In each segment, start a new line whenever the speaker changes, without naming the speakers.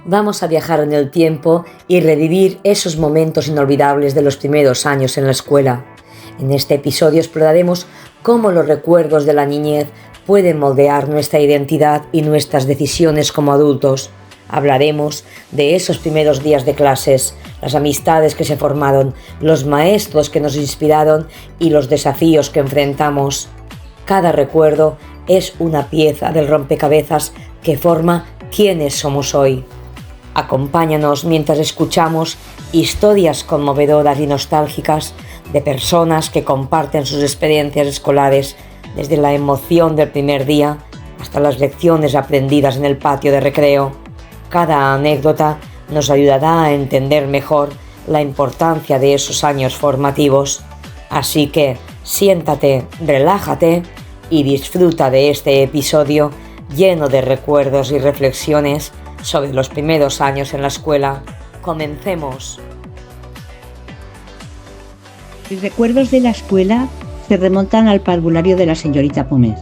Vamos a viajar en el tiempo y revivir esos momentos inolvidables de los primeros años en la escuela. En este episodio exploraremos cómo los recuerdos de la niñez pueden moldear nuestra identidad y nuestras decisiones como adultos. Hablaremos de esos primeros días de clases, las amistades que se formaron, los maestros que nos inspiraron y los desafíos que enfrentamos. Cada recuerdo es una pieza del rompecabezas que forma quiénes somos hoy. Acompáñanos mientras escuchamos historias conmovedoras y nostálgicas de personas que comparten sus experiencias escolares, desde la emoción del primer día hasta las lecciones aprendidas en el patio de recreo. Cada anécdota nos ayudará a entender mejor la importancia de esos años formativos. Así que siéntate, relájate y disfruta de este episodio lleno de recuerdos y reflexiones sobre los primeros años en la escuela. ¡Comencemos!
Mis recuerdos de la escuela se remontan al parvulario de la señorita Pomés.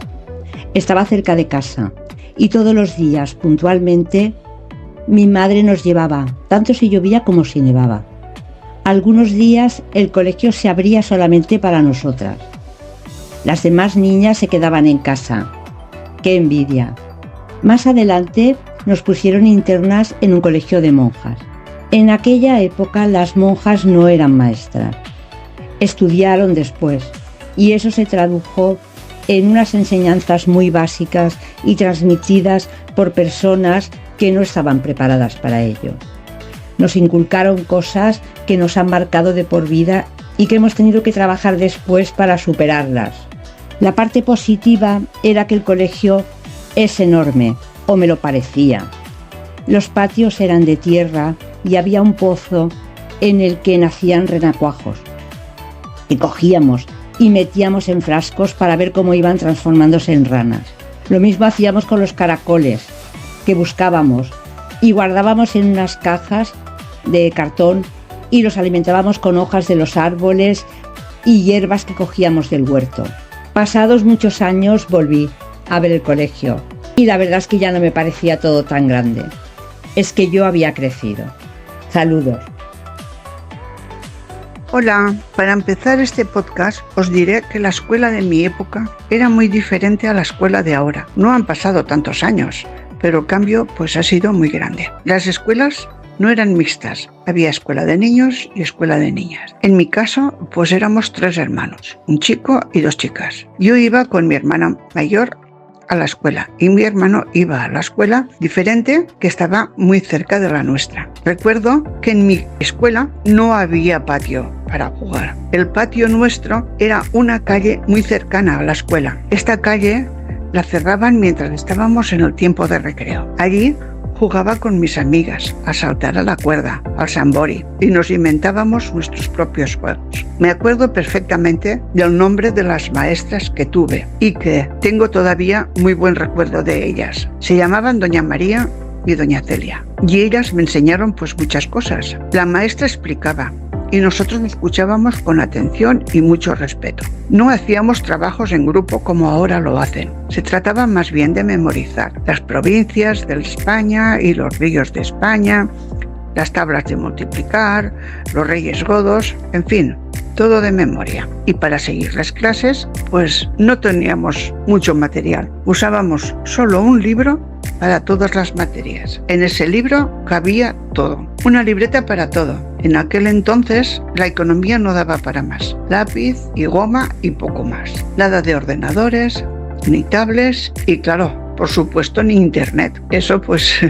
Estaba cerca de casa y todos los días, puntualmente, mi madre nos llevaba, tanto si llovía como si nevaba. Algunos días el colegio se abría solamente para nosotras. Las demás niñas se quedaban en casa. ¡Qué envidia! Más adelante nos pusieron internas en un colegio de monjas. En aquella época las monjas no eran maestras. Estudiaron después y eso se tradujo en unas enseñanzas muy básicas y transmitidas por personas que no estaban preparadas para ello. Nos inculcaron cosas que nos han marcado de por vida y que hemos tenido que trabajar después para superarlas. La parte positiva era que el colegio es enorme, o me lo parecía. Los patios eran de tierra y había un pozo en el que nacían renacuajos. Y cogíamos y metíamos en frascos para ver cómo iban transformándose en ranas. Lo mismo hacíamos con los caracoles, que buscábamos y guardábamos en unas cajas de cartón y los alimentábamos con hojas de los árboles y hierbas que cogíamos del huerto. Pasados muchos años volví a ver el colegio y la verdad es que ya no me parecía todo tan grande. Es que yo había crecido. Saludos.
Hola, para empezar este podcast os diré que la escuela de mi época era muy diferente a la escuela de ahora. No han pasado tantos años, pero el cambio pues ha sido muy grande. Las escuelas no eran mixtas, había escuela de niños y escuela de niñas. En mi caso, pues éramos 3 hermanos, un chico y 2 chicas. Yo iba con mi hermana mayor a la escuela y mi hermano iba a la escuela diferente que estaba muy cerca de la nuestra. Recuerdo que en mi escuela no había patio para jugar. El patio nuestro era una calle muy cercana a la escuela. Esta calle la cerraban mientras estábamos en el tiempo de recreo. Allí jugaba con mis amigas a saltar a la cuerda, al sambori, y nos inventábamos nuestros propios juegos. Me acuerdo perfectamente del nombre de las maestras que tuve y que tengo todavía muy buen recuerdo de ellas. Se llamaban Doña María y Doña Celia, y ellas me enseñaron pues muchas cosas. La maestra explicaba y nosotros escuchábamos con atención y mucho respeto. No hacíamos trabajos en grupo como ahora lo hacen. Se trataba más bien de memorizar las provincias de España y los ríos de España, las tablas de multiplicar, los reyes godos, en fin, todo de memoria. Y para seguir las clases, pues no teníamos mucho material. Usábamos solo un libro para todas las materias. En ese libro cabía todo. Una libreta para todo. En aquel entonces la economía no daba para más. Lápiz y goma y poco más. Nada de ordenadores, ni tablets y claro, por supuesto ni internet. Eso pues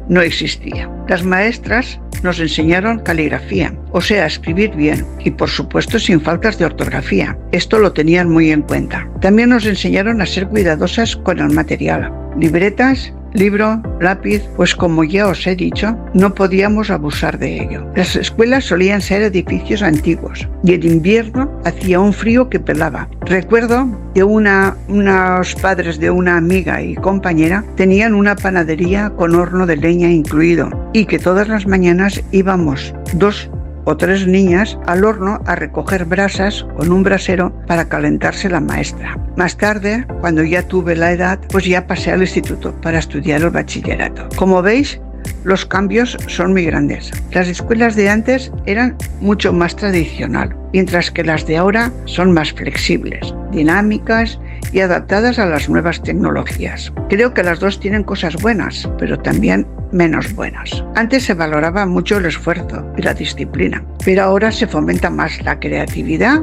no existía. Las maestras nos enseñaron caligrafía, o sea, escribir bien y por supuesto sin faltas de ortografía. Esto lo tenían muy en cuenta. También nos enseñaron a ser cuidadosas con el material. Libretas, libro, lápiz, pues como ya os he dicho, no podíamos abusar de ello. Las escuelas solían ser edificios antiguos y en invierno hacía un frío que pelaba. Recuerdo que unos padres de una amiga y compañera tenían una panadería con horno de leña incluido y que todas las mañanas íbamos 2 o 3 niñas al horno a recoger brasas con un brasero para calentarse la maestra. Más tarde, cuando ya tuve la edad, pues ya pasé al instituto para estudiar el bachillerato. Como veis, los cambios son muy grandes. Las escuelas de antes eran mucho más tradicional, mientras que las de ahora son más flexibles, dinámicas y adaptadas a las nuevas tecnologías. Creo que las dos tienen cosas buenas, pero también menos buenas. Antes se valoraba mucho el esfuerzo y la disciplina, pero ahora se fomenta más la creatividad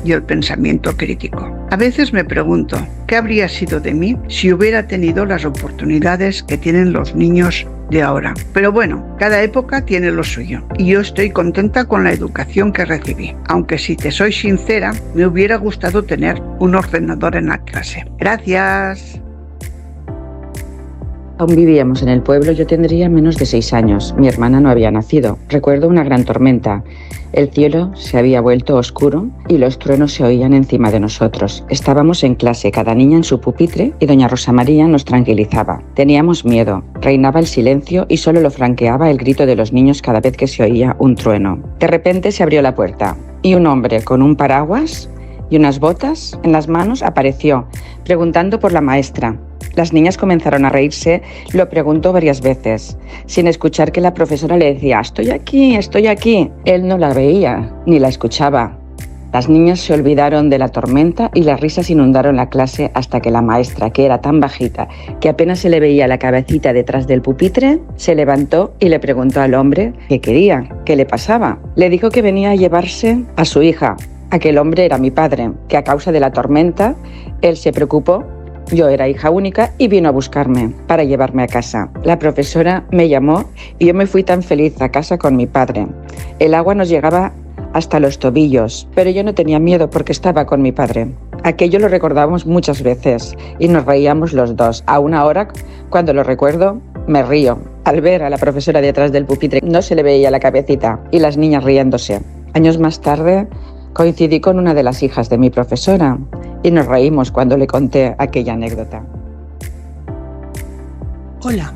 y el pensamiento crítico. A veces me pregunto, ¿qué habría sido de mí si hubiera tenido las oportunidades que tienen los niños de ahora? Pero bueno, cada época tiene lo suyo y yo estoy contenta con la educación que recibí, aunque si te soy sincera, me hubiera gustado tener un ordenador en la clase. Gracias.
Aún vivíamos en el pueblo, yo tendría menos de 6 años. Mi hermana no había nacido. Recuerdo una gran tormenta. El cielo se había vuelto oscuro y los truenos se oían encima de nosotros. Estábamos en clase, cada niña en su pupitre, y doña Rosa María nos tranquilizaba. Teníamos miedo, reinaba el silencio y solo lo franqueaba el grito de los niños cada vez que se oía un trueno. De repente se abrió la puerta y un hombre con un paraguas y unas botas en las manos apareció, preguntando por la maestra. Las niñas comenzaron a reírse, lo preguntó varias veces, sin escuchar que la profesora le decía «Estoy aquí, estoy aquí». Él no la veía, ni la escuchaba. Las niñas se olvidaron de la tormenta y las risas inundaron la clase hasta que la maestra, que era tan bajita que apenas se le veía la cabecita detrás del pupitre, se levantó y le preguntó al hombre qué quería, qué le pasaba. Le dijo que venía a llevarse a su hija. Aquel hombre era mi padre, que a causa de la tormenta, él se preocupó. Yo era hija única y vino a buscarme para llevarme a casa. La profesora me llamó y yo me fui tan feliz a casa con mi padre. El agua nos llegaba hasta los tobillos, pero yo no tenía miedo porque estaba con mi padre. Aquello lo recordábamos muchas veces y nos reíamos los dos. Aún ahora, cuando lo recuerdo, me río. Al ver a la profesora detrás del pupitre, no se le veía la cabecita y las niñas riéndose. Años más tarde, coincidí con una de las hijas de mi profesora y nos reímos cuando le conté aquella anécdota.
Hola,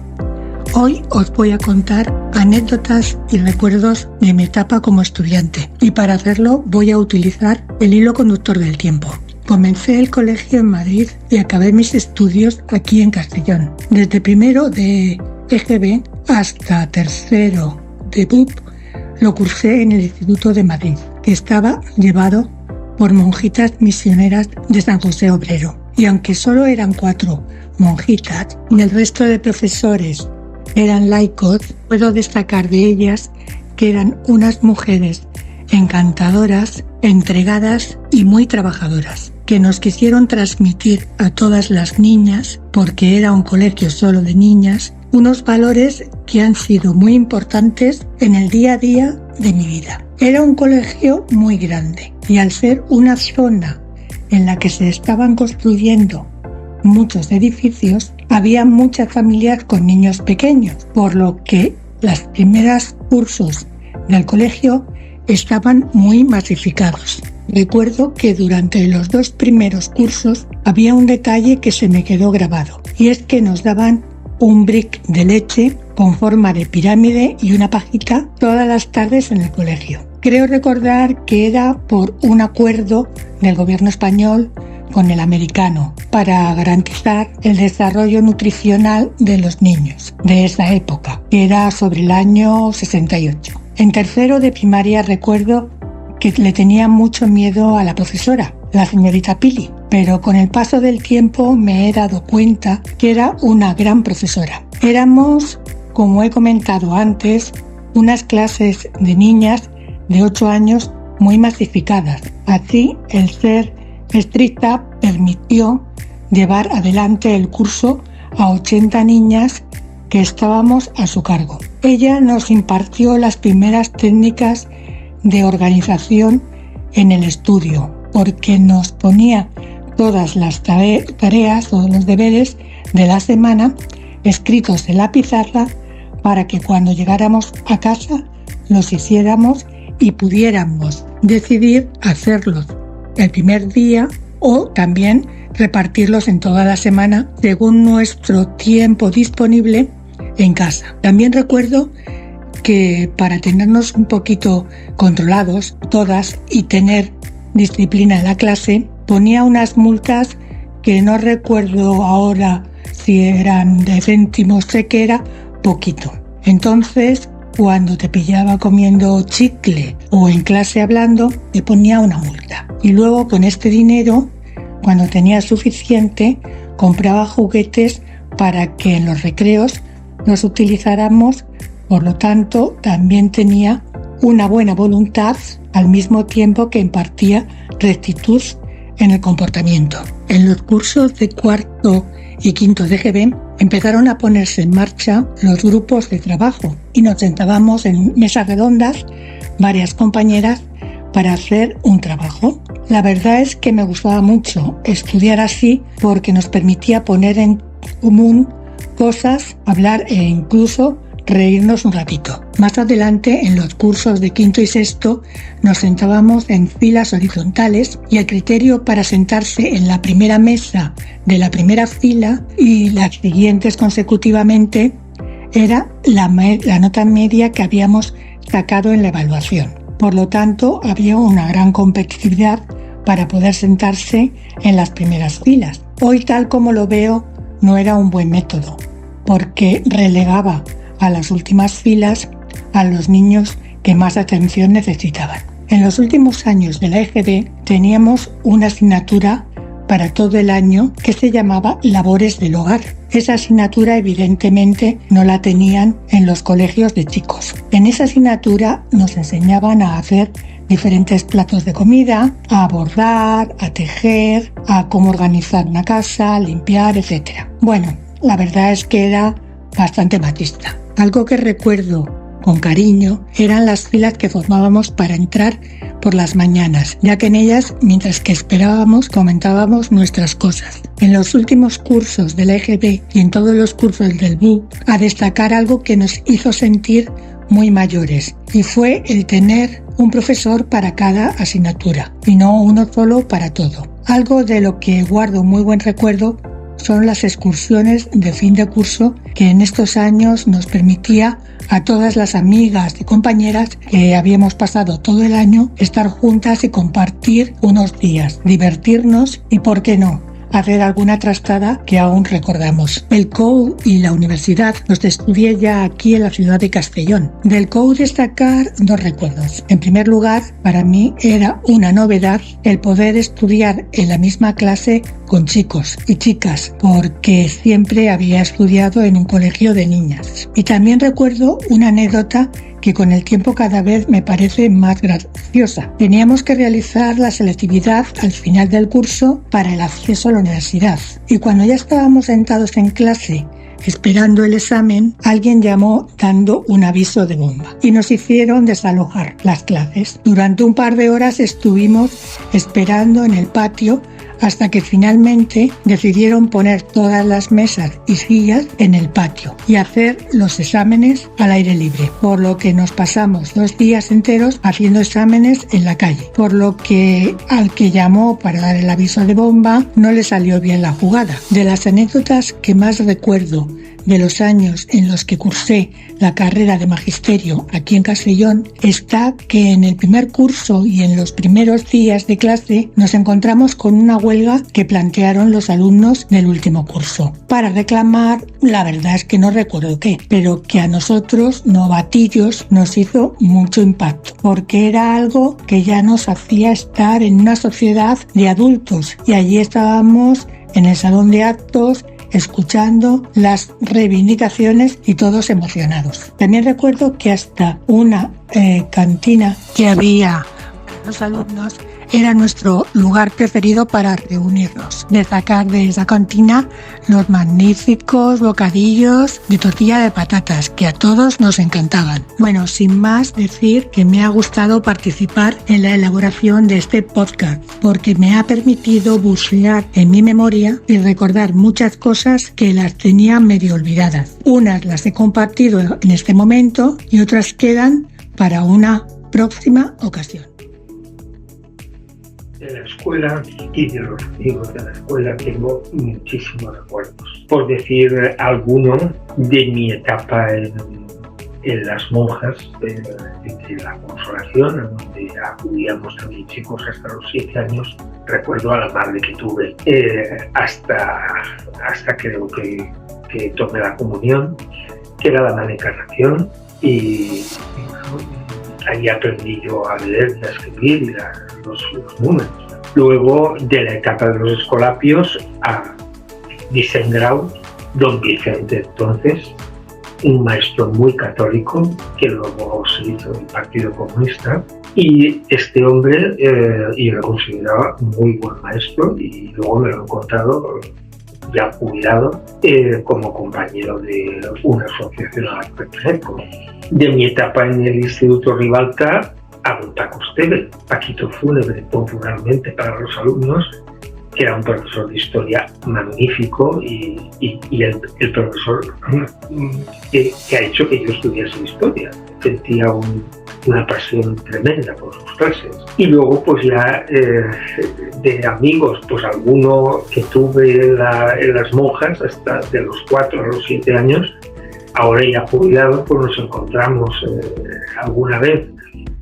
hoy os voy a contar anécdotas y recuerdos de mi etapa como estudiante y para hacerlo voy a utilizar el hilo conductor del tiempo. Comencé el colegio en Madrid y acabé mis estudios aquí en Castellón. Desde primero de EGB hasta tercero de BUP lo cursé en el Instituto de Madrid, que estaba llevado por monjitas misioneras de San José Obrero. Y aunque solo eran 4 monjitas y el resto de profesores eran laicos, puedo destacar de ellas que eran unas mujeres encantadoras, entregadas y muy trabajadoras, que nos quisieron transmitir a todas las niñas, porque era un colegio solo de niñas, unos valores que han sido muy importantes en el día a día de mi vida. Era un colegio muy grande y al ser una zona en la que se estaban construyendo muchos edificios, había muchas familias con niños pequeños, por lo que los primeros cursos del colegio estaban muy masificados. Recuerdo que durante los 2 primeros cursos había un detalle que se me quedó grabado, y es que nos daban un brick de leche con forma de pirámide y una pajita todas las tardes en el colegio. Creo recordar que era por un acuerdo del gobierno español con el americano para garantizar el desarrollo nutricional de los niños de esa época, que era sobre el año 68. En tercero de primaria recuerdo que le tenía mucho miedo a la profesora, la señorita Pili, pero con el paso del tiempo me he dado cuenta que era una gran profesora. Éramos, como he comentado antes, unas clases de niñas de 8 años muy masificadas. Así, el ser estricta permitió llevar adelante el curso a 80 niñas que estábamos a su cargo. Ella nos impartió las primeras técnicas de organización en el estudio, porque nos ponía todas las tareas o los deberes de la semana escritos en la pizarra para que cuando llegáramos a casa los hiciéramos y pudiéramos decidir hacerlos el primer día o también repartirlos en toda la semana según nuestro tiempo disponible en casa. También recuerdo que para tenernos un poquito controlados todas y tener disciplina en la clase, ponía unas multas que no recuerdo ahora si eran de céntimos, sé que era poquito. Entonces, cuando te pillaba comiendo chicle o en clase hablando, te ponía una multa. Y luego con este dinero, cuando tenía suficiente, compraba juguetes para que en los recreos los utilizáramos. Por lo tanto, también tenía una buena voluntad al mismo tiempo que impartía rectitud en el comportamiento. En los cursos de cuarto y quinto de GB empezaron a ponerse en marcha los grupos de trabajo y nos sentábamos en mesas redondas, varias compañeras, para hacer un trabajo. La verdad es que me gustaba mucho estudiar así porque nos permitía poner en común cosas, hablar e incluso reírnos un ratito. Más adelante, en los cursos de quinto y sexto, nos sentábamos en filas horizontales y el criterio para sentarse en la primera mesa de la primera fila y las siguientes consecutivamente era la nota media que habíamos sacado en la evaluación. Por lo tanto, había una gran competitividad para poder sentarse en las primeras filas. Hoy, tal como lo veo, no era un buen método, porque relegaba a las últimas filas a los niños que más atención necesitaban. En los últimos años de la EGB teníamos una asignatura para todo el año que se llamaba Labores del Hogar. Esa asignatura evidentemente no la tenían en los colegios de chicos. En esa asignatura nos enseñaban a hacer diferentes platos de comida, a bordar, a tejer, a cómo organizar una casa, limpiar, etc. Bueno, la verdad es que era bastante machista. Algo que recuerdo con cariño eran las filas que formábamos para entrar por las mañanas, ya que en ellas, mientras que esperábamos, comentábamos nuestras cosas. En los últimos cursos de la EGB y en todos los cursos del BU, a destacar algo que nos hizo sentir muy mayores, y fue el tener un profesor para cada asignatura, y no uno solo para todo. Algo de lo que guardo muy buen recuerdo son las excursiones de fin de curso que en estos años nos permitía a todas las amigas y compañeras que habíamos pasado todo el año estar juntas y compartir unos días, divertirnos y, ¿por qué no?, hacer alguna trastada que aún recordamos. El COU y la universidad los estudié ya aquí en la ciudad de Castellón. Del COU destacar dos recuerdos. En primer lugar, para mí era una novedad el poder estudiar en la misma clase con chicos y chicas, porque siempre había estudiado en un colegio de niñas. Y también recuerdo una anécdota que con el tiempo cada vez me parece más graciosa. Teníamos que realizar la selectividad al final del curso para el acceso a la universidad. Y cuando ya estábamos sentados en clase esperando el examen, alguien llamó dando un aviso de bomba y nos hicieron desalojar las clases. Durante un par de horas estuvimos esperando en el patio hasta que finalmente decidieron poner todas las mesas y sillas en el patio y hacer los exámenes al aire libre, por lo que nos pasamos 2 días enteros haciendo exámenes en la calle, por lo que al que llamó para dar el aviso de bomba no le salió bien la jugada. De las anécdotas que más recuerdo de los años en los que cursé la carrera de magisterio aquí en Castellón está que en el primer curso y en los primeros días de clase nos encontramos con una huelga que plantearon los alumnos del último curso para reclamar, la verdad es que no recuerdo qué, pero que a nosotros, novatillos, nos hizo mucho impacto, porque era algo que ya nos hacía estar en una sociedad de adultos y allí estábamos en el salón de actos escuchando las reivindicaciones y todos emocionados. También recuerdo que hasta una cantina que había para los alumnos era nuestro lugar preferido para reunirnos, de sacar de esa cantina los magníficos bocadillos de tortilla de patatas que a todos nos encantaban. Bueno, sin más decir que me ha gustado participar en la elaboración de este podcast porque me ha permitido bucear en mi memoria y recordar muchas cosas que las tenía medio olvidadas. Unas las he compartido en este momento y otras quedan para una próxima ocasión.
De la escuela y de los amigos de la escuela tengo muchísimos recuerdos. Por decir alguno, de mi etapa en las monjas de la Consolación, a donde acudíamos también chicos hasta los 7 años, recuerdo a la madre que tuve hasta creo que tomé la comunión. que era la Encarnación, y ahí aprendí yo a leer y a escribir y los números. Luego, de la etapa de los Escolapios a Vicent-Grau, don Vicente entonces, un maestro muy católico que luego se hizo el Partido Comunista, y este hombre yo lo consideraba muy buen maestro, y luego me lo he encontrado ya jubilado como compañero de una asociación a la que pertenezco. De mi etapa en el Instituto Ribalta a don Paco Esteve, Paquito Fúnebre popularmente para los alumnos, que era un profesor de historia magnífico, y el profesor que ha hecho que yo estudiase historia. Sentía una pasión tremenda por sus clases. Y luego pues ya de amigos, pues alguno que tuve en las monjas hasta de los 4 a los 7 años, ahora ya jubilado, pues nos encontramos alguna vez.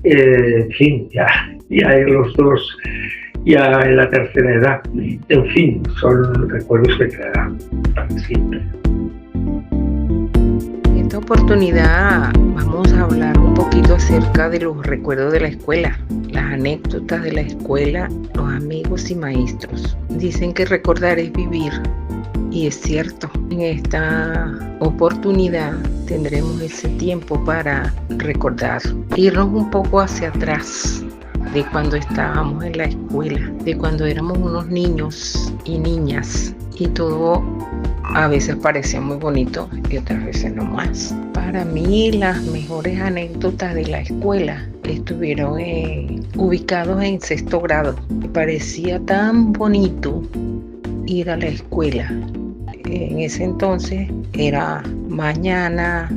En fin, ya los dos ya en la tercera edad. En fin, son recuerdos que quedarán para siempre.
En esta oportunidad vamos a hablar un poquito acerca de los recuerdos de la escuela, las anécdotas de la escuela, los amigos y maestros. Dicen que recordar es vivir, y es cierto. En esta oportunidad tendremos ese tiempo para recordar, irnos un poco hacia atrás, de cuando estábamos en la escuela, de cuando éramos unos niños y niñas, y todo a veces parecía muy bonito y otras veces no más. Para mí las mejores anécdotas de la escuela estuvieron ubicados en 6º grado. Me parecía tan bonito ir a la escuela. En ese entonces era mañana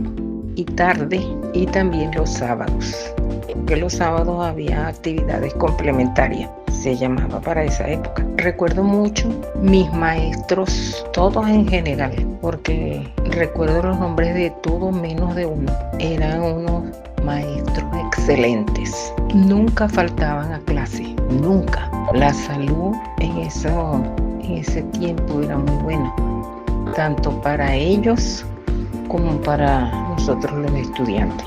y tarde, y también los sábados, porque los sábados había actividades complementarias, se llamaba para esa época. Recuerdo mucho mis maestros, todos en general, porque recuerdo los nombres de todos menos de uno. Eran unos maestros excelentes, nunca faltaban a clase, nunca. La salud en ese tiempo era muy buena, tanto para ellos como para nosotros los estudiantes.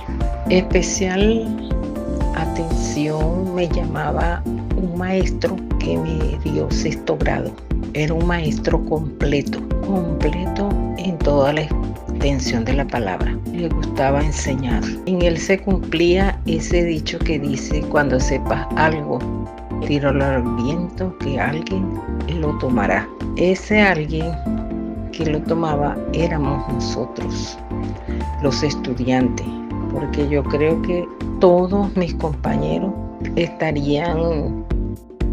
Especial atención me llamaba un maestro que me dio 6º grado. Era un maestro completo en toda la extensión de la palabra. Le gustaba enseñar. En él se cumplía ese dicho que dice: cuando sepas algo, tíralo al viento, que alguien lo tomará. Ese alguien que lo tomaba éramos nosotros, los estudiantes, porque yo creo que todos mis compañeros estarían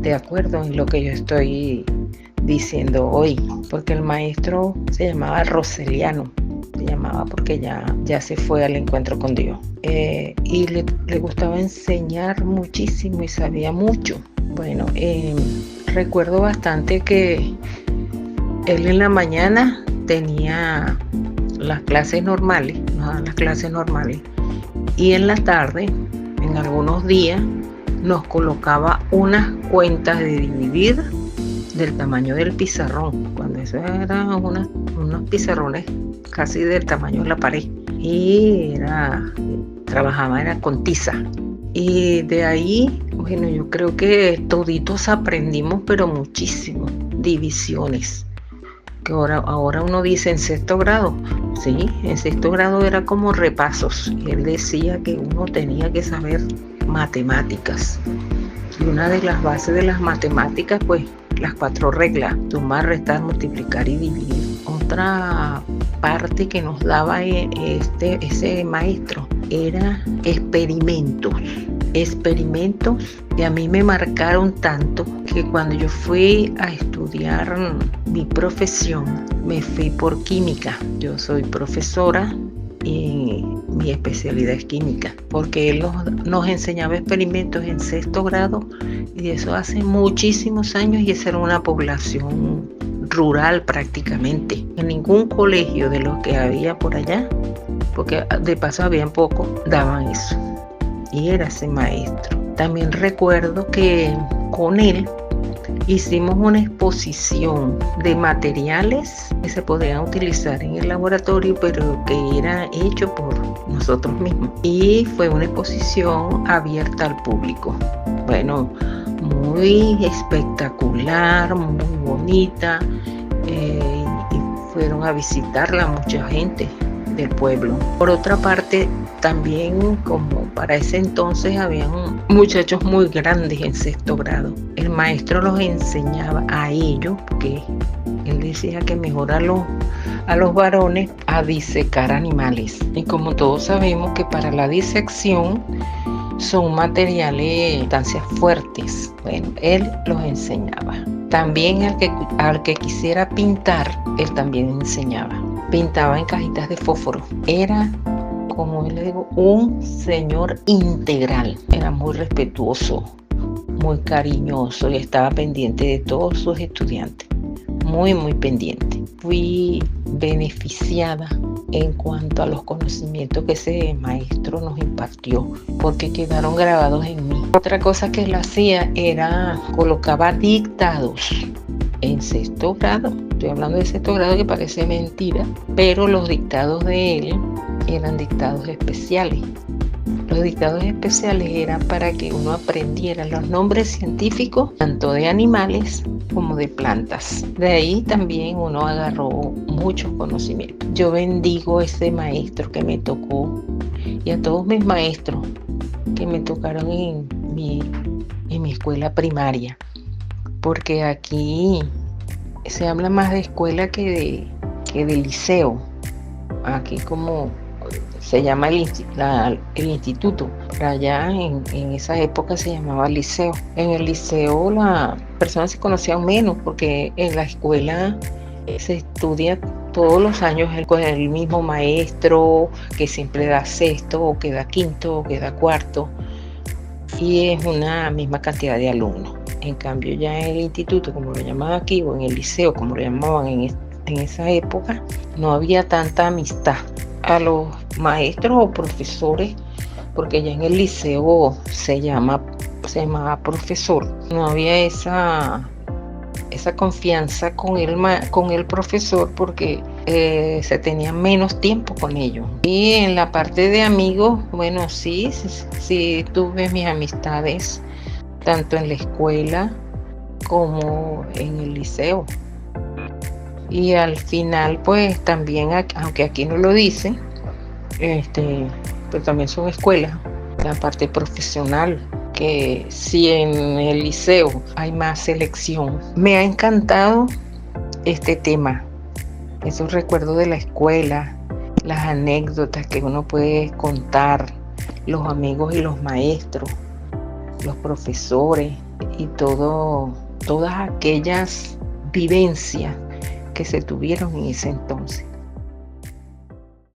de acuerdo en lo que yo estoy diciendo hoy, porque el maestro se llamaba Roseliano, se llamaba porque ya se fue al encuentro con Dios, y le gustaba enseñar muchísimo y sabía mucho. Bueno, recuerdo bastante que él en la mañana tenía las clases normales, y en la tarde, en algunos días, nos colocaba unas cuentas de dividir del tamaño del pizarrón, cuando eso eran unos pizarrones casi del tamaño de la pared, y trabajaba con tiza. Y de ahí, bueno, yo creo que toditos aprendimos, pero muchísimo, divisiones. Que ahora uno dice en 6º grado, sí, en 6º grado era como repasos, y él decía que uno tenía que saber matemáticas, y una de las bases de las matemáticas, pues las 4 reglas: sumar, restar, multiplicar y dividir. Otra parte que nos daba ese maestro era experimentos que a mí me marcaron tanto que cuando yo fui a estudiar mi profesión me fui por química. Yo soy profesora y mi especialidad es química, porque él nos enseñaba experimentos en 6º grado, y eso hace muchísimos años, y esa era una población rural prácticamente. En ningún colegio de los que había por allá, porque de paso habían poco, daban eso, y era ese maestro. También recuerdo que con él hicimos una exposición de materiales que se podían utilizar en el laboratorio, pero que era hecho por nosotros mismos. Y fue una exposición abierta al público. Bueno, muy espectacular, muy bonita. Y fueron a visitarla mucha gente del pueblo. Por otra parte, también como para ese entonces habían muchachos muy grandes en sexto grado. El maestro los enseñaba a ellos, porque él decía que mejor a los varones a disecar animales. Y como todos sabemos que para la disección son materiales, sustancias fuertes. Bueno, él los enseñaba. También al que quisiera pintar, él también enseñaba. Pintaba en cajitas de fósforo. Era, como le digo, un señor integral. Era muy respetuoso, muy cariñoso y estaba pendiente de todos sus estudiantes. Muy, muy pendiente. Fui beneficiada en cuanto a los conocimientos que ese maestro nos impartió, porque quedaron grabados en mí. Otra cosa que él hacía era colocaba dictados en sexto grado. Estoy hablando de sexto grado, que parece mentira, pero los dictados de él eran dictados especiales. Los dictados especiales eran para que uno aprendiera los nombres científicos tanto de animales como de plantas. De ahí también uno agarró muchos conocimientos. Yo bendigo a ese maestro que me tocó y a todos mis maestros que me tocaron en mi escuela primaria, porque aquí se habla más de escuela que de liceo. Aquí como se llama el instituto, pero allá en esa época se llamaba liceo. En el liceo las personas se conocían menos, porque en la escuela se estudia todos los años el mismo maestro, que siempre da sexto, o que da quinto, o que da cuarto, y es una misma cantidad de alumnos. En cambio, ya en el instituto, como lo llamaban aquí, o en el liceo, como lo llamaban en esa época, no había tanta amistad a los maestros o profesores, porque ya en el liceo se llamaba profesor. No había esa confianza con el profesor, porque se tenía menos tiempo con ellos. Y en la parte de amigos, bueno, sí tuve mis amistades tanto en la escuela como en el liceo. Y al final, pues también, aunque aquí no lo dicen, pero también son escuelas, la parte profesional, que si en el liceo hay más selección. Me ha encantado este tema, esos recuerdos de la escuela, las anécdotas que uno puede contar, los amigos y los maestros, los profesores y todas aquellas vivencias que se tuvieron en ese entonces.